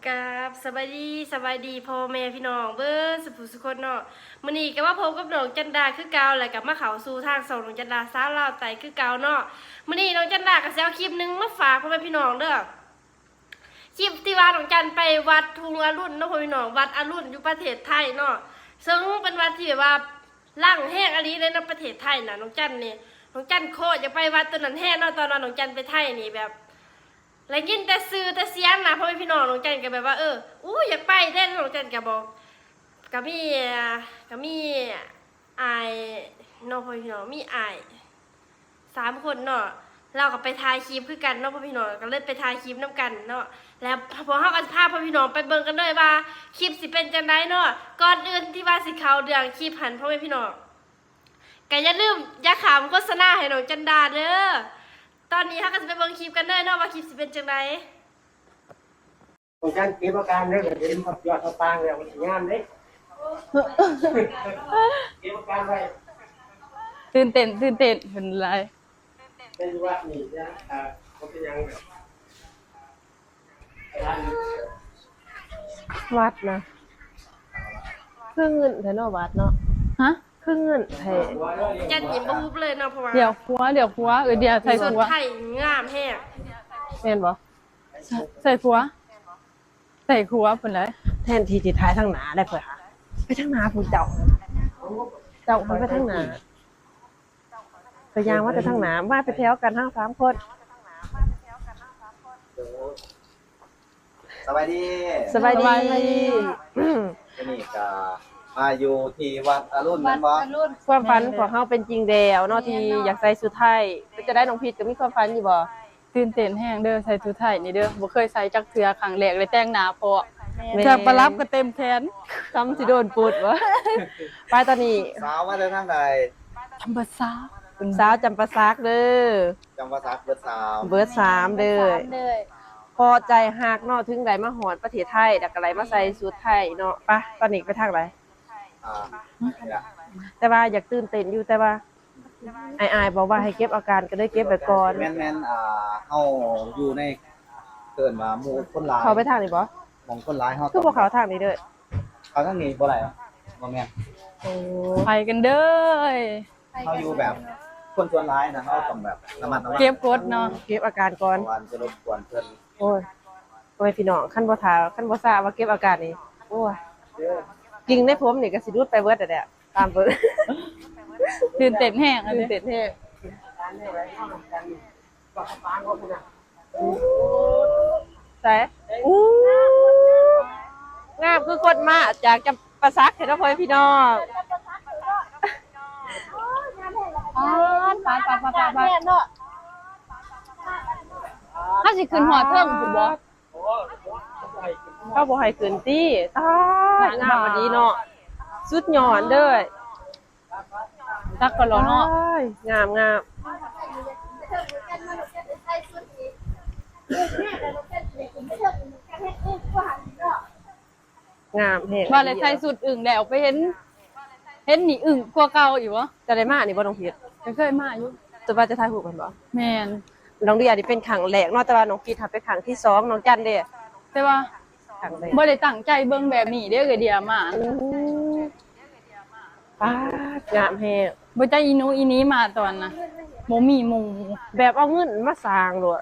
กับสบายดีพ่อแม่พี่น้องเบิ้ลสุภุสุคนเนาะมื้อนี้ก็ว่าพบกับน้องจันดาคือเก่าแล้วก็มาเข้าสู่ทางสองน้องจันดาสาวลาวไต่คือเก่าเนาะมื้อนี้น้องจันดาก็สิเอาคลิปนึงมาฝากพ่อแม่พี่น้องเด้อคลิปที่ว่าน้องจันไปวัดทุงอรุณเนาะพ่อพี่น้องวัดอรุณอยู่ประเทศไทยเนาะซึ่งเป็นวัดที่แบบว่าล่างแห้งอลีเลยในประเทศไทยน่ะน้องจันนี่น้องจันโคตรจะไปวัดตัวนั้นแห้งเนาะตอนนั้นน้องจันไปไทยนี่แบบแล้วยินแต่ซื้อแต่เสียงนะพ่อแม่พี่น้องน้องจันก็แบบว่าอยากไปแท้น้องจันก็บอกก็มีอายน้องพ่อพี่น้องมีอาย3 คนเนาะเราก็ไปถ่ายคลิปคือกันเนาะพ่อพี่น้องก็เลยไปถ่ายคลิปน้ำกันเนาะแล้วพอเฮาก็พาพ่อพี่น้องไปเบิ่งกันเลยว่าคลิปสิเป็นจังไดเนาะก่อนอื่นที่ว่าสิเข้าเรื่องคลิปหันพ่อแม่พี่น้องก็อย่าลืมอย่าขำโฆษณาให้น้องจันดาเด้อตอนนี้เฮาก็สิไปเบิ่งคลิปกันเลยเนาะว่าคลิปสิเป็นจังไดของการเก็บอาการได้เห็นยอดปางแล้วมันงามเด้เก็บอาการไว้ตื่นเต้นเป็นไรเป็นว่านี่นะเขาเป็นยังวัดนะครึ่งเงินแถววัดเนาะฮะครึ่งเงินแถวจันยิ้มบ่ฮู้เลยเนาะเพราะว่าเดี๋ยวคัวเดี๋ยวใส่คัวไทยงามแฮงแม่นบ่ใส่คัวเป็นไรแทนที่สิท้ายทางหน้าได้เพิ่นค่ะไปทางหน้าผู้เจ้ามันไปทางหน้าไปยางว่าจะทางหน้าว่าไปแถวกันทั้ง3 คนสบายดีนี่ก็มาอยู่ที่วัดอรุณแม่นบ่ความฝันของเฮาเป็นจริงแล้วเนาะที่อยากใส่ชุดไทยจะได้น้องพีทก็มีความฝันอยู่บ่ตื่นเต้นแห้งเด้อใส่ชุดไทยนี่เด้อบ่เคยใส่จักเทื่อครั้งแรกเลยแต่งหน้าเพราะจากประลับก็เต็มแขนคำสิโดนปุดวะไปตอนนี้สาวมาจากทางใดธรรมศาสตร์เป็นสาวจำปาสักเด้อจำภาษาเบอร์3เบิด3เด้อพอใจฮักเนาะถึงได้มาฮอดประเทศไทยแล้วก็ไหลมาใส่ชุดไทยเนาะไปตอนนี้ไปทางไหนแต่ว่าอยากตื่นเต้นอยู่แต่ว่าอายบอกว่าให้เก็บอาการก็ได้เก็บไว้ก่อนแม่นเฮาอยู่ในเกินว่าหมู่คนหลายเขาไปทางนี้บ่มองคนหลายเฮาคือบ่เขาทางนี้เด้อเขาทางนี้บ่ได้บ่แม่นโอ้ไปกันเด้อเฮาอยู่แบบคนส่วนหลายนะเฮาต้องแบบระมัดระวังเก็บกดเนาะเก็บอาการก่อนวันจะรบกวนเพิ่นโอ้ยพี่น้องคันบ่ทราบว่าเก็บอาการนี่โอ้ยจริงในผมนี่ก็สิดูดไปเบิดอ่ะตามเบิ่งตื่นเต้นแห้งตื่นเต้นแท้ใส่งามคือคนมาจากจำปาสักเห็นบ่พ่อพี่น้องปานถ้าสิขึ้นหอเทิงสิบ่เขาบ่ให้ขึ้นติงามบ่ดีเนาะสุดยอดเด้อจักก็รอเนาะงามงามเห็นว่าเลยใส่สุดอึ่งแล้วไปเห็นนี่อึ่งกว่าเก่าอยู่บ่จะได้มานี่บ่น้องพีทเคยมาอยู่จะว่าจะถ่ายรูปกันบ่แม่นน้องเดียนี่เป็นครั้งแรกเนาะแต่ว่าน้องพีทถ้าเป็นครั้งที่2น้องจันเด้แต่ว่าครั้งแรกบ่ได้ตั้งใจเบิ่งแบบนี้เด้อเดียมางามแฮงบ่ใจอีนูอีนี้มาตอนน่ะบ่มีหมู่แบบเอาเงินมาสร้างโลด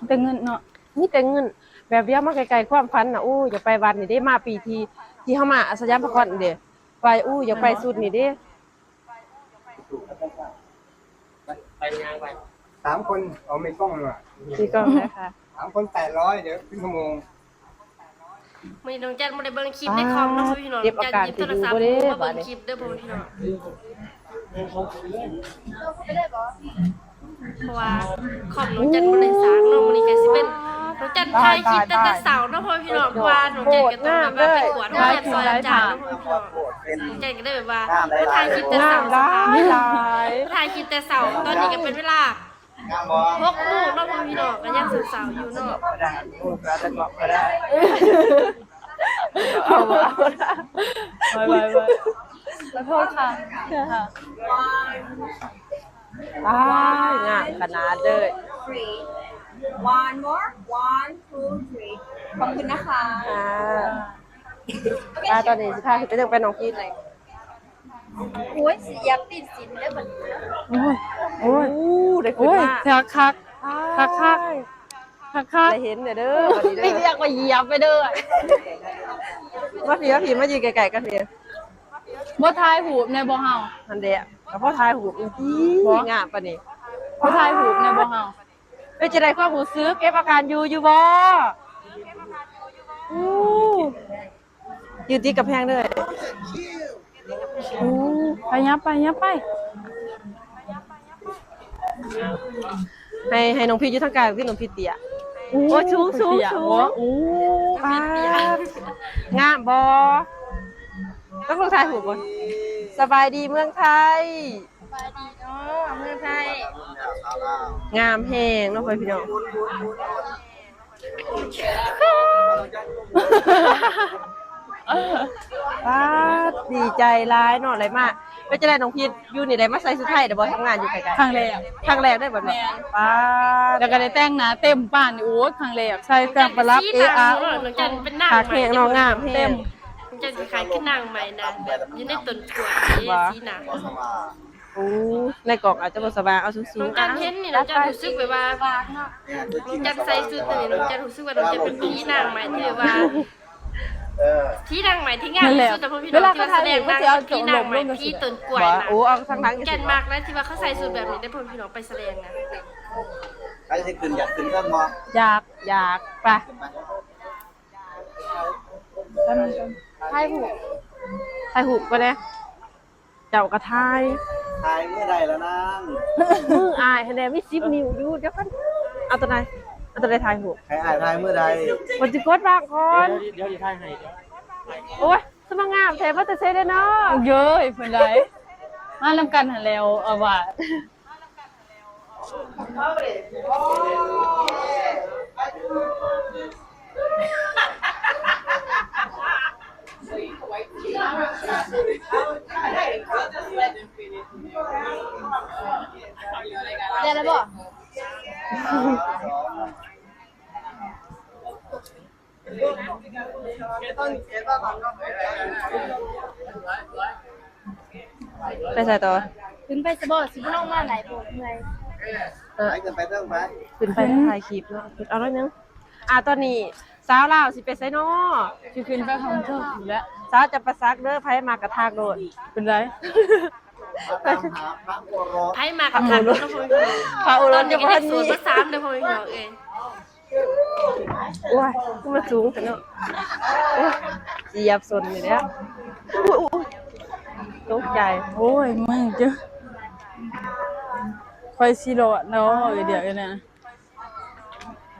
แต่เงินเนาะมีแต่เงินแบบเดียวมาไกลๆความฝันน่ะอยากไปวัดนี่เด้มาปีที่เฮามาอัสยามพระคอนเด้ไปอยากไปสุดนี่เด้ไปงานไป3 คนเอาไม่กล้องเลยว่ะมีกล้องนะคะ3 คน800เดี๋ยวครึ่งชั่วโมงมื้อนี้น้องจันบ่ได้เบิ่งคลิปในคอมเนาะพี่น้องจันหยิบโทรศัพท์มาเบิ่งคลิปเด้อพ่อพี่น้องเพราะว่าคอมน้องจันบ่ได้สร้างเนาะมื้อนี้ก็สิเป็นน้องจันถ่ายคลิปตั้งแต่เช้าเนาะพ่อพี่น้องเพราะว่าน้องจันก็ต้องแบบว่าไปกวดโรงเรียนซอยอาจารย์เนาะพ่อพี่น้องน้องจันก็ได้แบบว่าถ่ายคลิปแต่เช้าถ่ายคลิปแต่เช้าตอนนี้ก็เป็นเวลา6 โมงเนาะพ่อพี่น้องก็ยังสาวๆอยู่เนาะก็ได้ไปขอโทษค่ะงามขนาดเด้อ One more. 1, 2, 3. ขอบคุณนะคะ ป้าตอนนี้สิพาไปเรื่องไปน้องพีทเลย โอ้ยสิอยากติดสินได้บัดนี้ โอ้ยโอ้ย ได้ขึ้น โอ้ย มา คักคักคักคัก ได้เห็นเด้อวันนี้ ไม่ เด้อ เรียกว่าเหยียบไปเด้อ มาพี่มายืนไกลๆกันพี่ บ่ทายหูบในบ่เฮา อันเดียกับพ่อทายหูงามปะนี่ บ่ทายหูบในบ่เฮา เป็นจะได้ความหูซื้อเก็บอาการอยู่บ่ยืนตีกับแพงเลย ไปยับไปยับไป ให้น้องพี่อยู่ทางกลางพี่น้องพี่เตี้ยโอ้ชู โอ้ ป้างามบ่ต้องลงทายหูบ่สบายดีเมืองไทย สวัสดีเนาะเมืองไทย งามแหงเนาะพี่น้องป้าดีใจร้ายเนาะอะไรมากไม่จะได้น้องพีทอยู่นี่ได้มาใส่สุดไทยเดี๋ยวบอทำงานอยู่ไกลๆ ครั้งแรก ครั้งแรกได้แบบนี้ป้า แล้วก็ได้แต่งหน้าเต็มบ้านนี่โอ้ยครั้งแรกใส่เครื่องประดับ สีนาง AR น้องจันเป็นนาง ขา ให แห ม่ งน้องงามแห เต็ ง ม น้องจันสิขายขึ้นนางใหม่นะแบบอยู่ในต้นกล้วยสีหนัง โอ้ในกล่องอาจจะบ่สบายเอาสู น้อง งจันเห็นนี่น้องจันรู้สึกแบบว่าน้องจันใส่ชุดนี่น้องจันรู้สึกว่าน้องจันเป็นผีนางใหม่ที่แบบว่าที่นางใหม่ที่งามที่สุดแต่พอพี่น้องที่ว่าแสดงนางผีนางใหม่พี่ต้นกล้วย ว่า นะ โอ้เอาทางหลัง แก่นมากนะที่ว่าเขาใส่สูตรแบบนี้ได้พอพี่น้องไปแสดงนะ ใครจะขึ้นอยากขึ้นเรื่องมอ อยากไป ไทยหู ถ่ายหูปก็ได้เจ้ากระทาย ทายเมื่อใดแล้วนั่ง มืออายให้แน่มี10 นิ้วอยู่เดี๋ยวกันเอาตัวไหนถ่ายหูป ใครอ่านทายเมื่อใด มันจะกดบางคนเดี๋ยวถ่ายให้โอ้ยสมังงามแท้ว่าจะเซ่ได้เนาะ เยอะเพิ่นได้มานํกันหันแล้วเอาว่า ได้แล้วบ่ ไปใส่ต่อ ขึ้นไปสะบ่สิบ่ลงมาหลายโบกเมื่อย ไปกันไปเรื่องไป ขึ้นไปถ่ายคลิปเนาะเอาหน่อยนึงตอนนี้สาวลาวสิไปไสเนาะ สิขึ้นไปของเธออยู่แล้ว สาวจะประซักเด้อไผมากระทากโดด เป็นไร ตามหาพระโอรส ไพ่มากับทางน้องพอพี่น้อง พาอุ ต ร อน น นี้ จะ ก็ บ่ ได้ ทัน สู มี ตรมา3เด้อพอพี่น้องเอ้ย โอ้ยมันสูงแต่เนาะโอ้ยเหยียบสนอยู่แล้วอุ้ยตกใจ โอ้ยมึงจ้ะคอยสิโลเนาะเดี๋ยวนะ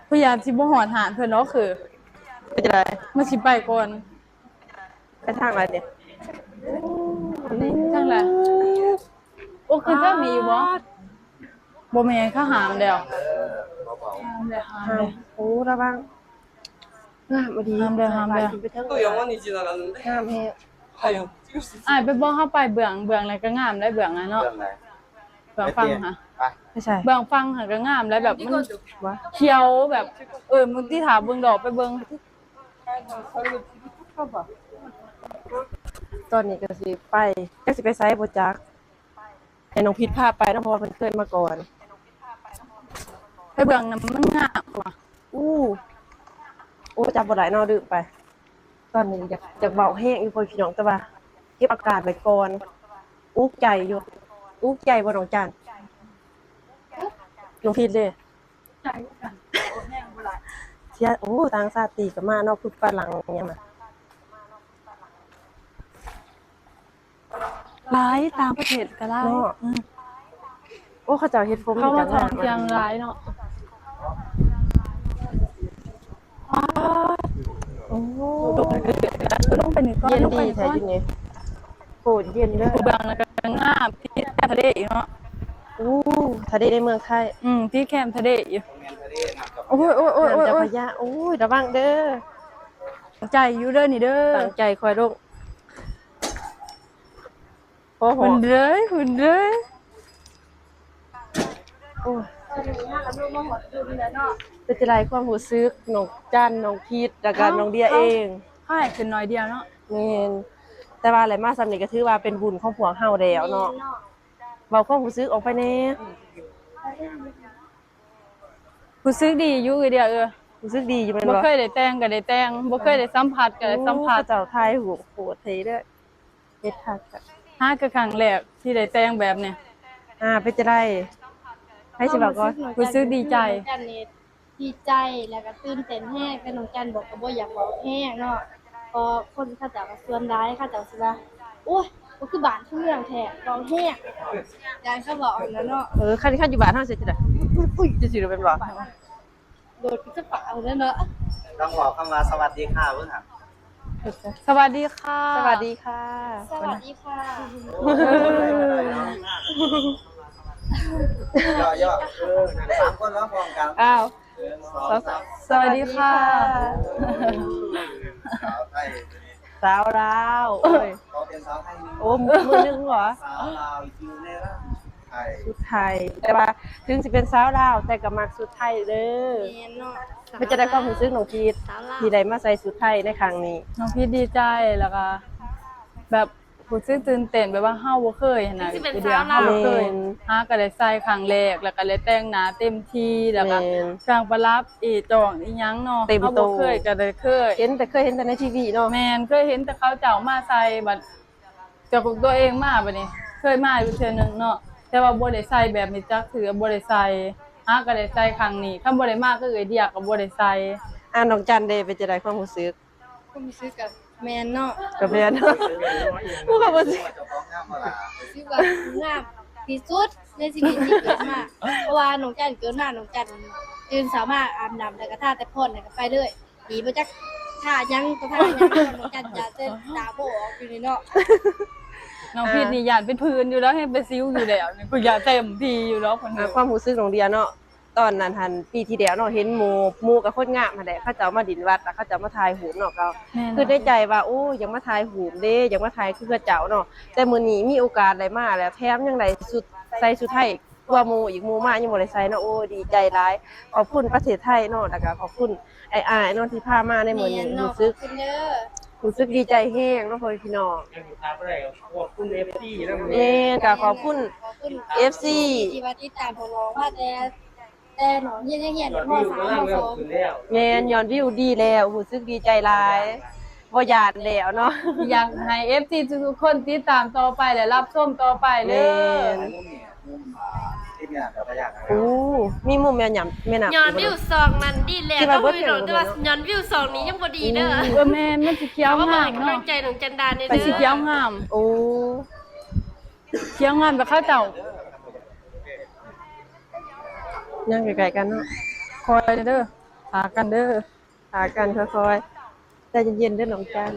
พยายามสิบ่หอดหานเพิ่นเนาะคือ เป็นไร มาสิไปก่อน ไปทางอะไรเนี่ย ทางไหนโอ้คือถ้ามีอยู่บ่แม่นเขาหามแล้วหามแล้ว โอ้ระวังงามมาดี หามแล้วหามแล้ว ไปทางงามแฮะ อ้ายไปบ่เฮาไปเบื้องแล้วก็งามได้เบื้องอ่ะเนาะ เรื่องไหน เบื้องฟังค่ะ ไป ไม่ใช่ เบื้องฟังค่ะก็งามแล้วแบบมันเขียวแบบมึงที่ถามเบิ่งดอกไปเบิ่ง ตอนนี้ก็สิไปก็สิไปไซส์บ่จักให้น้องพิษพาไปนะเพราะว่าเพิ่นเคยมาก่อน ไปเบื้องนั้นมันงามกว่า อู้จับบ่ได้เนาะดื้อไป ตอนนี้อยากเบาแห้งอยู่พ่อพี่น้องแต่ว่าเก็บอากาศไว้ก่อนอุกใจอยู่อุกใจบ่น้องจันน้องพิษเลยเสียโอ้ต่างชาติก็มาเนาะคือฝรั่งอิหยังน่ะหลายต่างประเทศก็หลาย เนาะโอ้เขาเจ้าเฮ็ดผม เขามา จั ท่องเที่ยวหลายเนาะ โอ้ ลงไปนี่ก่อน เย็น ลงไป ดี นี่ แท้ ก่อน อยู่นี่โหดเย็นเด้อ เบื้องแล้วก็งามที่แคมป์ทะเลอีกเนาะ อู้ถ้าได้ในเมืองไทย ที่แคมป์ทะเลอยู่ เมียนทะเลหักกับ โอ้ยโอ้ยโอ้ย น้ำ โอ้ย เจ้า โอ้ พ ย ระยาโอ้ยระวังเด้อ ใจอยู่เด้อนี่เด้อ ตั้งใจคอยลงโอ้โห หุ่นเลย โอ้ย ตอนนี้ถ้ากับลูกมาหดดุนแล้วเนาะ เป็นจังไดความรู้สึกน้องจันน้องพีทแล้วก็น้องเดียเอง ให้ขึ้นน้อยเดียวเนาะ แม่นแต่ว่าอะไรมาสำนี้ก็ถือว่าเป็นบุญของพวกเฮาแล้วเนาะเว้าความรู้สึกออกไปแน่ รู้สึกดีอยู่คือเดียวรู้สึกดีอยู่แม่น บ่ บ่ เคยได้แต่งก็ได้แต่งบ่เคยได้สัมผัสก็ได้สัมผัส เจ้าทายหูโหดเทเด้อเฮ็ดคักอะ หาก็ครั้งแรกที่ได้แต่งแบบนี้ เป็นจังไดให้สิบอกก่อน รู้สึกดีใจ น้องจันนี่ดีใจแล้วก็ตื่นเต้นแฮงแต่น้องจันบอกก็บ่อยากบอกแฮงเนาะพอคนเขาเจ้าก็ส่วนร้ายเขาเจ้าสิว่าโอ้ยบ่คือบ้านคือเมืองแท้ร้องแฮงยายเขาบอกแล้วเนาะ คันอยู่บ้านเฮาสิจังได๋ปุ้ยจะสิเป็นบ่ โดดขึ้นกระเป๋าแล้วเนาะ ต้องบอกคำว่าสวัสดีค่ะเพิ่นครับ สวัสดีค่ะ สวัสดีค่ะ สวัสดีค่ะ ย่อๆ3คนร้องพร้อมกัน อ้าว 1 2 3 สวัสดีค่ะ สาวไทย สาวลาวโอ้ย เขาเป็นสาวไทย โอ้มือนึงเหรอ สาวลาวอยู่ในร่างไทย สุดไทยแต่ว่าถึงสิเป็นสาวลาวแต่ก็มักสุดไทยเด้อ แม่นเนาะ มันจะได้ความรู้สึกน้องพีท สาวลาว ที่ได้มาใส่สุดไทยในครั้งนี้ น้องพี่ดีใจแล้วก็แบบรู้สึกตื่นเต้นแบบว่าเฮาบ่เคยหั้นน่ะ สิเป็น เดียว สาว เฮา ลาว บ่เคย แม่น หาก็ได้ใส่ครั้งแรกแล้วก็เลยแต่งหน้าเต็มที่แล้วก็ แม่น สร้างประลับอีจองอีหยังเนาะ เต็ม ฮา โต บ่เคยก็ได้เคย เคยเห็นแต่ในทีวีเนาะ แม่นเคยเห็นแต่เขาเจ้ามาใส่บัดเจ้าของตัวเองมาบัดนี้ เคยมาอยู่เทื่อนึงเนาะแต่ว่าบ่ได้ใส่แบบนี้จักเทื่อบ่ได้ใส่หาก็ได้ใส่ครั้งนี้คันบ่ได้มาก็เอ้ยเดียก็บ่ได้ใส่ น้องจันเด้เป็นจะได้ความรู้สึก ผมซื้อกับแม่นเนาะ กับแม่นผู้ก็บ่สิ เจ้าของงามบ่ล่ะ ซื้อว่างามที่สุดในชีวิตที่เกิดมาเพราะว่าน้องจันเกิดมาน้องจันตื่นสามารถอาบน้ำแล้วก็ท่าแต่พ่นแล้วก็ไปเลยดีบ่จักท่ายังก็ท่ายังน้องจันจะเต้นตาโบออกอยู่นี่เนาะ น้องพีทนี่ย่านเป็นพื้นอยู่แล้วให้เป็นซิวอยู่แล้วนี่ก็อย่าเต็มที่อยู่แล้วคนเดียว ความรู้สึกน้องเดียเนาะตอนนั้นหันปีที่แล้วเนาะเห็นหมู่กับคนงามหั่นแหละเขาเจ้ามาดินวัดแล้วเขาเจ้ามาถ่ายรูปเนาะก็ แม่น คือได้ใจว่าโอ้ยังมาถ่ายรูปเด้ยังมาถ่ายคือเขาเจ้าเนาะแต่มื้อนี้มีโอกาสได้มาแล้วแถมยังได้สุดใส่สุดไทยกว่าหมู่อีกหมู่มายังบ่ได้ใส่เนาะโอ้ดีใจหลายขอบคุณประเทศไทยเนาะแล้วก็ขอบคุณไอ้ๆเนาะที่พามาในมื้อนี้ แม่นเนาะ รู้สึก คุณเด้อ รู้สึกดีใจแฮงเนาะพ่อพี่น้อง ขอบคุณ FC แล้ว แม่ก็ขอบคุณ ขอบคุณ FC ที่มาติดตามพวกเราว่าแต่หนอนเฮียนพ่อสาวพ่อสอง แม่นยอดวิวดีแล้วรู้สึกดีใจหลายบ่ยานแล้วเนาะ อยากให้ FC ทุกๆคนติดตามต่อไปและรับชมต่อไปเด้อ ที่เนี่ยเดี๋ยวก็อยาก โอ้มีมุมแม่น้ำ ย้อนวิวซองนั้นดีแล้ว ที่ ก็ ว่าเบิด พี่น้อง เห็น แต่ว่าย้อนวิวซองนี้ยังบ่ดีเด้อ แม่นมันสิเขียว เอามาบ งา อก ม ให้กำลั เนาะ งใจน้องจันดาเนี่ย ไป เด้อ สิเขียวงาม โอ้ เขียวงามแบบเขาเจ้า นั่งไกลๆกันเนาะ คอยเด้อหากันเด้อ หากันค่อยๆใจเย็นๆเด้อน้องจัน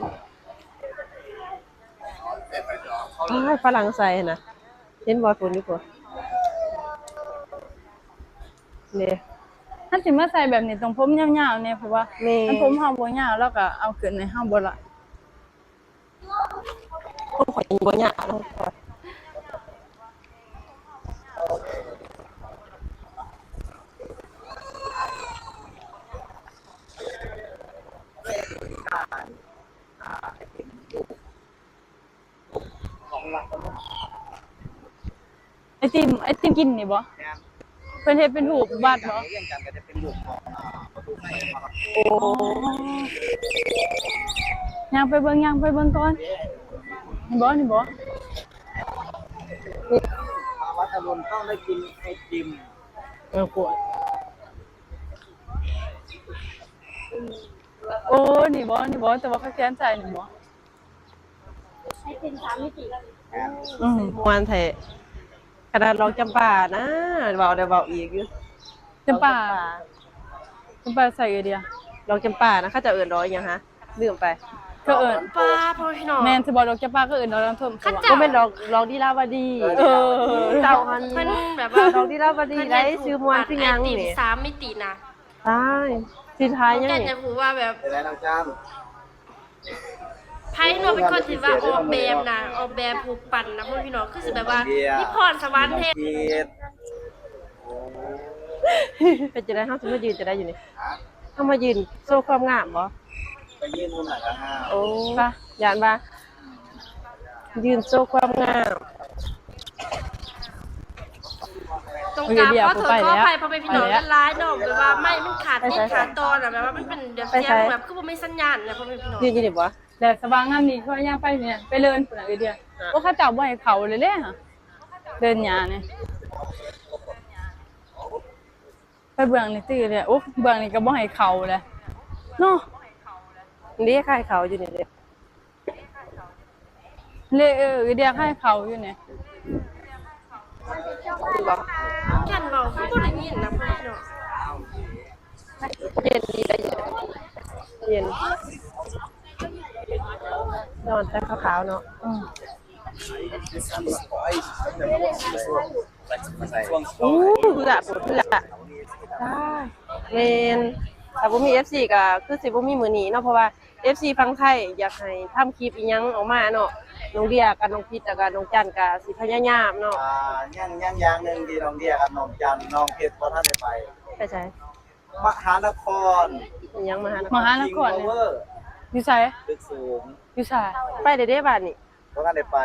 อ้ายฝรั่งใส่น่ะเห็นบ่ฝนอยู่บ่นี่ ถ้าสิมาใส่แบบนี้ต้องผมยาวๆเนี่ยเพราะว่า แม่ ถ้าผมเฮาบ่ยาวแล้วก็เอาขึ้นในเฮาบ่ละ ผมขอยิงบ่ยากเนาะไอติมกินนี่บ่เพิ่นเฮ็ดเป็นรูปวาดบ่ เรื่องกันก็จะเป็นลูกของประตูให้นะครับ โอ้ ย่างไปเบิ่งก่อนนี่บ่ วัดอรุณต้องได้กินไอติม ปวดโอ้นี่บ่แต่ว่าเขาแค้นใจนี่บ่ ให้เป็น3มิติ อืม ม่วนแท้ขนาดร้องจำปานะเว้าได้เว้าอีกอยู่ จำปาใส่ไอเดีย ร้องจำปานะเขาจะเอิ้นร้องหยังฮะลืมไป ก็เอิ้น ป้าพ่อพี่น้อง แม่นสิบ่ดอกจำปาก็เอิ้นดอกน้ำท่วม ข้า บ่ เจ้า ก็เป็นร้องดีลาวดี เจ้าหัน เพิ่นแบบว่า ร้องดีลาวดีได้ชื่อม่วนคือหยัง ไอติม นี่ 3มิตินะ ตายสิทายยัง จัน นี่ จะพูดว่าแบบ เป็นไรน้องจ้าม ไพ่หนูเป็นคนที่ว่าออกแบบนะออกแบบผูกปั่นนะพ่อพี่น้องคือสิแบบว่ามีพรสวรรค์เทพ พีด เป็นจะได้เฮาสิมายืนจะได้อยู่นี่เฮามายืนโชว์ความงามบ่ ไปยืนบนหลังห้า โอ้ป่ะยานบ่ยืนโชว์ความงาม ตรงกลางขอโทษขออภัยพ่อแม่พี่น้องกันร้ายเนาะแบบว่าไม่มันขาดติดขาดตอนอะแบบว่ามันเป็นเดี๋ยวเสียงแบบคือบ่มีสัญญาณนะพ่อแม่พี่น้อง ยืนอยู่นี่บ่ แต่สว่างงามนี่เขาย่างไปเนี่ยไปเลินพุ่นน่ะเดียวว่าเขาจับบ่ให้เขาเลยเด้ฮะเดินหญ้านี่ไปเบื้องนี่ตื้อเลยโอ้เบื้องนี่ก็บ่ให้เขาเลยเนาะ นี่คล้ายเขาอยู่นี่เด้ เลยเดียวให้เขาอยู่เนี่ย บ่ กันเว้าคือบ่ได้ยินนะพ่อแม่พี่น้อง เย็นดีได้เย็นนอนแต่ขาวๆเนาะ อู้เพื่อปวดเพื่อได้เมนแต่บ่มี FC ก็คือสิบ่มีมื้อนี้เนาะเพราะว่า FC ฟังไทยอยากให้ทำคลิปอีหยังออกมาเนาะน้องเดียกับน้องพิษแล้วก็น้องจันก็สิพยายามเนาะ ยังอย่างหนึ่งที่น้องเดียกับน้องจันน้องเพชรพอท่านได้ไป ไปใช่ มหานคร อีหยังมาหานะ มหานคร King เนี่ย Power อยู่ไส ตึกสูง อยู่ไส ไปเด้ๆบัดนี้ พอท่านได้ไป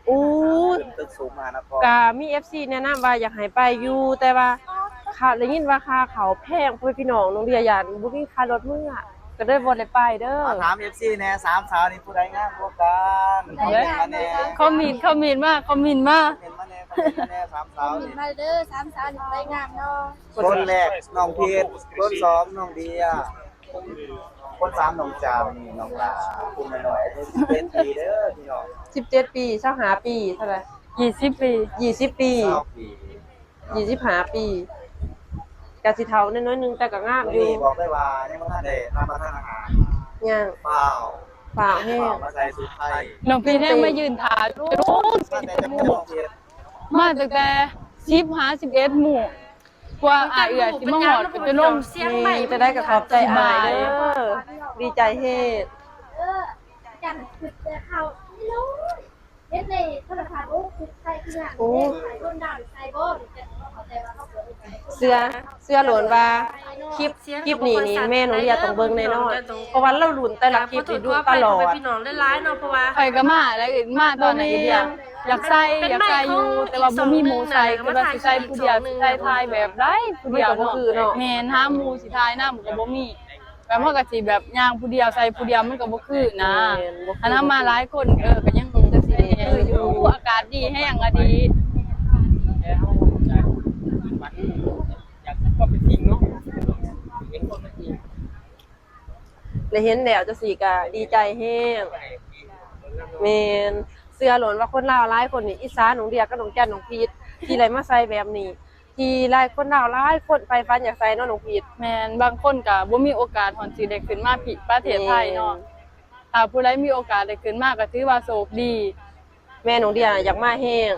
อู้ ขึ้นตึกสูงมหานคร ก็มี FC แนะนำว่าอยากให้ไปอยู่แต่ว่าค่าได้ยินว่าค่าเขาแพงพ่อพี่น้องน้องเดียย่านบ่มีค่ารถมื้อก็เลยบ่ได้ไปเด้อ มาถาม FC แน่สามสาวนี่ผู้ใดงามกว่ากันคอมเมนต์มาแน่ เขามีนมา คอมเมนต์มาแน่สามสาว มี นี่ มาเด้อสามสาวนี่ไปงามเนาะ คนแรกน้องเพชรคนสองน้องเดียคนสามน้องจามนี่น้องลาคุณหน่อยอายุ11 ปีเด้อพี่น้อง 17 ปี25ปีเท่าไหร่ 20 ปี 20 ปี 9 ปี 25 ปีกะสิเฒ่าน้อยๆนึงแต่ก็งามอยู่ นี่บอกได้ว่ายังบ่ทันได้รับประทานอาหาร ย่าง เปล่า เปล่าแห้ง มาใส่สุดไทย น้องพี่แน่มายืนถ่ายรูป มาแต่จะพูดเพีย มาตั้งแต่11หมู่กว่าอายเอื้อสิมาหอดก็จะลง เสียงใหม่ นี่จะได้กับขอบใจอายเด้อดีใจเฮ็ด จันคือแต่เขาไม่รู้เฮ็ดในธนาคารโอ้คือใครคือหลัง โอ้ ใครต้นดาวใครบ่จะเข้าใจว่าเขาเปิดไป เสื้อโหลนว่าคลิปนี่แม่หนูอยากต้องเบิ่งแน่นอนเพราะว่าเราลุ้นแต่ละคลิปนี่ดูตลอด พี่น้องได้ร้ายเนาะเพราะว่า ใครก็มาแล้วมาตอนไหนเดียวอยากใส่อยู่แต่ว่าบ่มีหมู่ใส่ก็ว่าสิใส่ผู้เดียวสิใส่ทายแบบใดผู้เดียวเนาะแม่นหาหมู่สิทายนำก็บ่มีแบบว่าก็สิแบบย่างผู้เดียวใส่ผู้เดียวมันก็บ่คือนะอันนั้นมาหลายคนก็ยังจังซี่อยู่อากาศดีแห้งอะดี เลยเห็นแล้วจังซี่ก็ดีใจแฮงแม่นเสื้อโหลนว่าคนลาวหลายคนนี่อีสานหนองเดียกับหนองจันหนองพีชที่ไรมาใส่แบบนี้ที่หลายคนลาวหลายคนไปฟันอยากใส่เนาะหนองพีช แม่นบางคนก็บ่มีโอกาสฮอดสิได้ขึ้นมาผิดประเทศไทยเนาะถ้าผู้ใดมีโอกาสได้ขึ้นมาก็ถือว่าโชคดี แม่หนองเดียอยากมาแฮง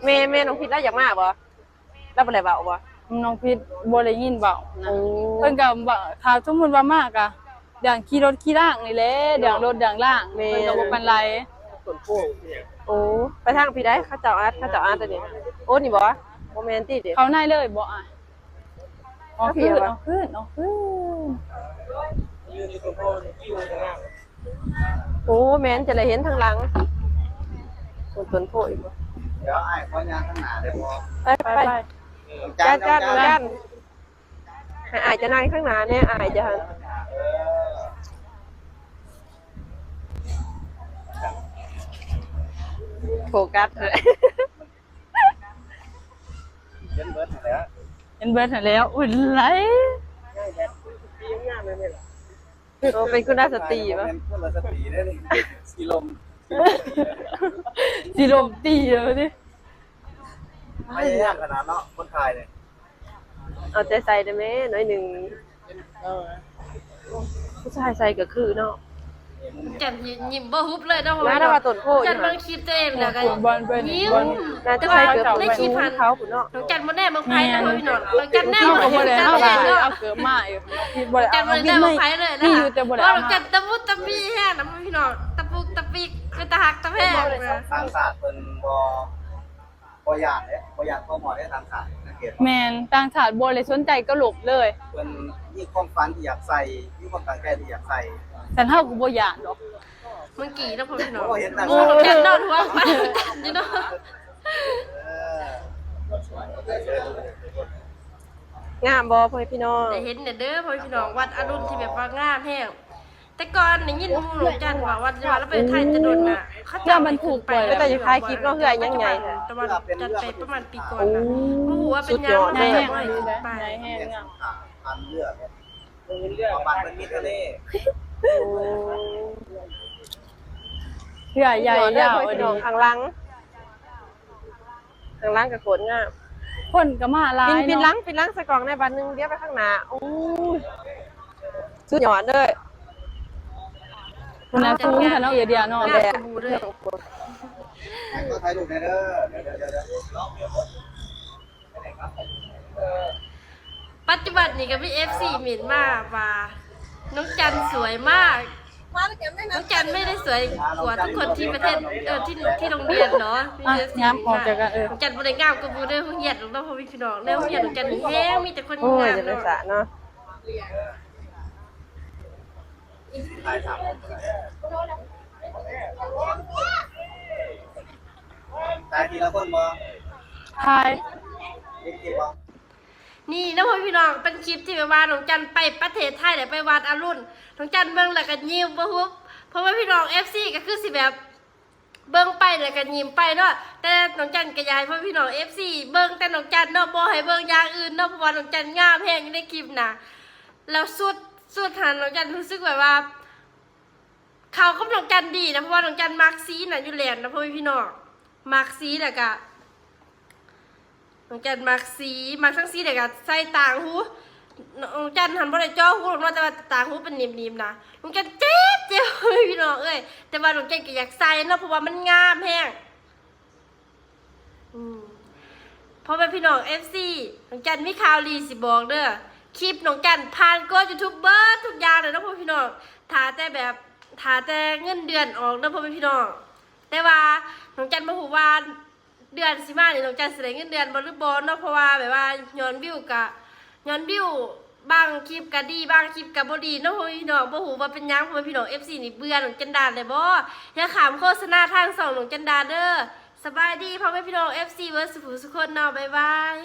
แม่หนองพีชแล้วอยากมาบ่แล้วบ่ได้เว้าบ่ น้องพิษบ่ได้ยินเว้านะ โอ้ เพิ่นก็ว่าถ้าสมมุติว่ามากอะเรื่องขี่รถขี่ล่างนี่แหละเรื่องรถเรื่องล่างเพิ่นก็บ่ปานไร โอ้ไปทางพี่ได้เขาเจ้าอาร์ตตัวนี้โอ้นี่บ่บ่แม่นติเด้ เขาในเลยบ่อ่ะออกขึ้น เอาเปรียบ ออกขึ้นออกขึ้น โอ้แม่นจะได้เห็นทางหลังต้นโพอีกบ่ เดี๋ยวไอ้ขอยางข้างหน้าได้บ่ ไปจันให้อายจะนั่งข้างหน้าแน่อายจะโฟกัสเลย เห็นเบิดแล้ว เห็นเบิดหั่นแล้วอุ่นไหล โอ้เป็นคุณสตรีป่ะ เป็นคุณสตรีได้เลยสีลม สิลมตีเลยดิ ไม่ยากขนาดเนาะคนไทยเนี่ย เอาใจใส่ได้ไหมน้อยหนึ่งผู้ชายใส่ก็คือเนาะ จันยิ้มบ่ฮุบเลยเนาะ แล้วถ้าว่าต้นโพอยู่ จัน นะ เบิ่งคลิปตัวเองแล้วก็ บอลเป็น ยิ้ม บอล น่าจะใส่เกือบเป็นชูเขาปุ่นเนาะ น้องจันบ่แน่เบิ่งไผนะพี่น้องน้องจันแน่ เฮา บ่ ก็บ่ เห็น ได้ จัน เฮา เห็น ก็ เนาะ เอาเกือบมาอยู่คิดบ่ได้ จันบ่ เอา ได้เบิ่งไผเลยนะ มีอยู่แต่บ่ได้ ว่า เอา น้องจันตะมุตะมีแห้งนะพี่น้องตะปุกตะปิกเป็นตะหักตะแพงนะ ทางศาสตร์เป็นบ่ พอยานเนี่ยพอยานข้อหมอได้ทางสายสังเกต แมนต่างชาติบ่เลยสนใจก็หลบเลย มันมีความฝันที่อยากใส่มีความตั้งใจที่อยากใส่ แต่เฮาก็บ่อยากดอก เมื่อกี้นะพ่อพี่น้อง โอ้เห็นต่าง โอ้ ชาติ แกนนอนหัวฟันอยู่เนาะ เออง ามบ่พ่อพี่น้อง ได้เห็นเด้อพ่อพี่น้องวัดอรุณที่แบบว่างามแห้งแต่ก่อนได้ยินหมู่หลวงจันทร์ว่าวัดแล้วไปไทยจะโดนน่ะเขาจะมันถูกไป ก็แต่จะถ่ายคลิปเนาะเฮือยังไง แต่ว่าจัดไปประมาณปีก่อนน่ะบ่ฮู้ว่าเป็นยัง นาย ไง แห้ง บ่ให้ ดี ขึ้น นะ ไป นายแห้งงาม พันเลือดประมาณมันมีทะเล เหือใหญ่ยาว พ่อ อะ พี่ ดี น้องข้างหลังก็โคตรงาม คนก็มาหลาย ปินหลั เนาะ งปินหลังใส่กล่องในบัดนึงเดี๋ยวไปข้างหน้าโอ้ยสุดยอดเลย คนน่ะสูงค่ะเนาะเดียวเนาะ งามกว่าหมู่เลย ก็ถ่ายรูปได้เด้อ ปัจจุบันนี้ก็มี FC หมิ่นมาว่าน้องจันสวยมาก น้องจันไม่ได้สวยกว่าทุกคนที่ประเทศที่โรงเรียนเนาะมี อ่ะ FC งามออกจากกันน้องจันบ่ได้งามกว่าหมู่เด้อโรงเรียนของเราพ่อพี่น้องในโรงเรียนน้องจันนี่แฮงมีแต่คน โอ้ย งาม จะเป็น เนาะ สระเนาะ ถ่ายสามถ่ายทีละคนบ่ ทาย นี่กี่บ่ นี่นะพ่อพี่น้องเป็นคลิปที่แบบว่าน้องจันไปประเทศไทยแล้วไปวัดอรุณน้องจันเบิ่งแล้วก็ยิ้มบ่ฮู้เพราะว่าพี่น้อง FC ก็คือสิแบบเบิ่งไปแล้วก็ยิ้มไปเนาะแต่น้องจันก็อยากให้พ่อพี่น้อง FC เบิ่งแต่น้องจันเนาะบ่ให้เบิ่งอย่างอื่นเนาะเพราะว่าน้องจันงามแฮงอยู่ในคลิปน่ะแล้วสุดหันน้องจันรู้สึกแบบว่า เขากับน้องจันดีนะเพราะว่าน้องจันมักซีน่ะอยู่แล้วนะพ่อพี่น้องมักซีแล้วก็น้องจันมักซีมักทั้งซีแล้วก็ใส่ต่างหูน้องจันหันบ่ได้จ่อหูหรอกเนาะแต่ว่าต่างหูเป็นนิ่มๆนะน้องจันเจ็บพ่อพี่น้องเอ้ยแต่ว่าน้องจันก็อยากใส่เนาะเพราะว่ามันงามแฮงเพราะว่าพี่น้อง FC น้องจันมีข่าวดีสิบอกเด้อคลิปน้องจันผ่านก็ยูทูบเบอร์ทุกอย่างเลยนะพ่อพี่น้องถ้าแต่เงินเดือนออกเด้อพ่อพี่น้องแต่ว่าน้องจันบ่ฮู้ว่าเดือนสิมานี่น้องจันสิได้เงินเดือนบ่หรือบ่เนาะเพราะว่าแบบว่าย้อนวิวบางคลิปก็ดีบางคลิปก็บ่ดีเนาะพ่อพี่น้องบ่ฮู้ว่าเป็นหยังพ่อพี่น้อง FC นี่เบื่อน้องจันดาได้บ่อย่าขามโฆษณาทางช่องน้องจันดาเด้อสบายดีพ่อแม่พี่น้อง FC เวิร์ดสุขสุขคนเนาะบ๊ายบาย